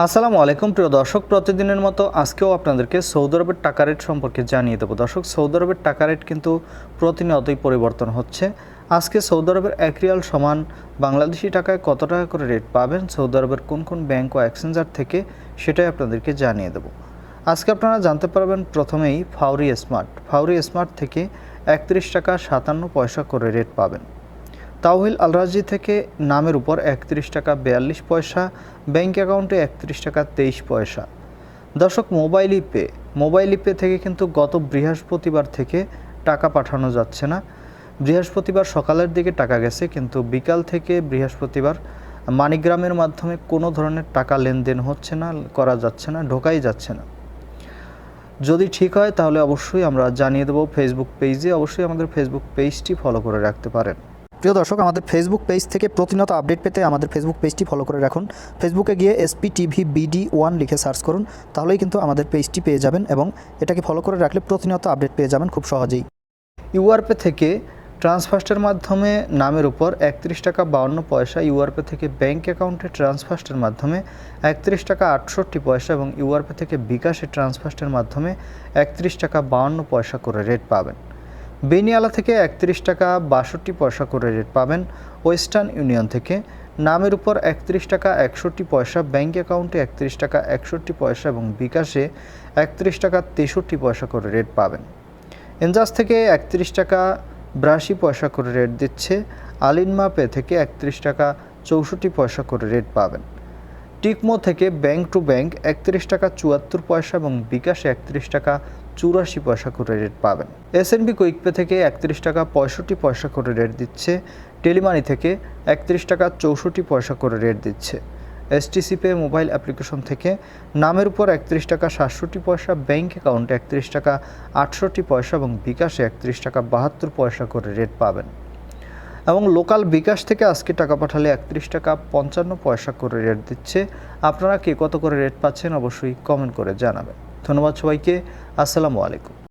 আসসালামু আলাইকুম প্রিয় দর্শক, প্রতিদিনের মতো আজকেও আপনাদেরকে সৌদি আরবের টাকা রেট সম্পর্কে জানিয়ে দেবো। দর্শক, সৌদি আরবের টাকা রেট কিন্তু প্রতিনিয়তই পরিবর্তন হচ্ছে। আজকে সৌদি আরবের 1 রিয়াল সমান বাংলাদেশি টাকায় কত টাকা করে রেট পাবেন, সৌদি আরবের কোন কোন ব্যাংক ও এক্সচেঞ্জার থেকে, সেটাই আপনাদেরকে জানিয়ে দেবো। আজকে আপনারা জানতে পারবেন প্রথমেই ফাউরি স্মার্ট থেকে 31 টাকা 57 পয়সা করে রেট পাবেন। তাওহিল আল রাজি থেকে নামের উপর 31 টাকা 42 পয়সা, ব্যাংক অ্যাকাউন্টে 31 টাকা 23 পয়সা। দর্শক, মোবাইল ইপে থেকে কিন্তু গত বৃহস্পতিবার থেকে টাকা পাঠানো যাচ্ছে না। বৃহস্পতিবার সকালের দিকে টাকা গেছে, কিন্তু বিকাল থেকে বৃহস্পতিবার মানিগ্রামের মাধ্যমে কোনো ধরনের টাকা লেনদেন হচ্ছে না, করা যাচ্ছে না, ঢোকাই যাচ্ছে না। যদি ঠিক হয় তাহলে অবশ্যই আমরা জানিয়ে দেবো ফেসবুক পেজে। অবশ্যই আমাদের ফেসবুক পেজটি ফলো করে রাখতে পারেন। প্রিয় দর্শক, আমাদের ফেসবুক পেজ থেকে প্রতিনিয়ত আপডেট পেতে আমাদের ফেসবুক পেজটি ফলো করে রাখুন। ফেসবুকে গিয়ে SPTVBD1 লিখে সার্চ করুন, তাহলেই কিন্তু আমাদের পেজটি পেয়ে যাবেন এবং এটাকে ফলো করে রাখলে প্রতিনিয়ত আপডেট পেয়ে যাবেন খুব সহজেই। ইউআরপে থেকে ট্রান্সফার্স্টের মাধ্যমে নামের উপর 31 টাকা 52 পয়সা, ইউআরপে থেকে ব্যাংক অ্যাকাউন্টে ট্রান্সফার্স্টের মাধ্যমে 31 টাকা 68 পয়সা এবং ইউআরপে থেকে বিকাশে ট্রান্সফার্স্টের মাধ্যমে 31 টাকা 52 পয়সা করে রেট পাবেন। বেনিয়ালা থেকে 31 টাকা 62 পয়সা করে রেট পাবেন। ওয়েস্টার্ন ইউনিয়ন থেকে নামের উপর 31 টাকা 61 পয়সা, ব্যাংক অ্যাকাউন্টে 31 টাকা 61 পয়সা এবং বিকাশে 31 টাকা 63 পয়সা করে রেট পাবেন। এনজাস থেকে 31 টাকা 82 পয়সা করে রেট দিচ্ছে। আলিনমা পে থেকে 31 টাকা 64 পয়সা করে রেট পাবেন। টিকমো থেকে ব্যাংক টু ব্যাংক 31 টাকা 74 পয়সা এবং বিকাশে 31 টাকা 84 পয়সা করে রেট পাবেন। SNB কুইকপে থেকে 31 টাকা 65 পয়সা করে রেট দিচ্ছে। টেলিমানি থেকে 31 টাকা 64 পয়সা করে রেট দিচ্ছে। STC পে মোবাইল অ্যাপ্লিকেশন থেকে নামের উপর 31 টাকা 67 পয়সা, ব্যাংক অ্যাকাউন্টে 31 টাকা 68 পয়সা এবং বিকাশে 31 টাকা 72 পয়সা করে রেট পাবেন। এবং লোকাল বিকাশ থেকে আজকে টাকা পাঠালে 31 টাকা 55 পয়সা করে রেট দিচ্ছে। আপনারা কে কত করে রেট পাচ্ছেন অবশ্যই কমেন্ট করে জানাবেন। ধন্যবাদ সবাইকে। আসসালামু আলাইকুম।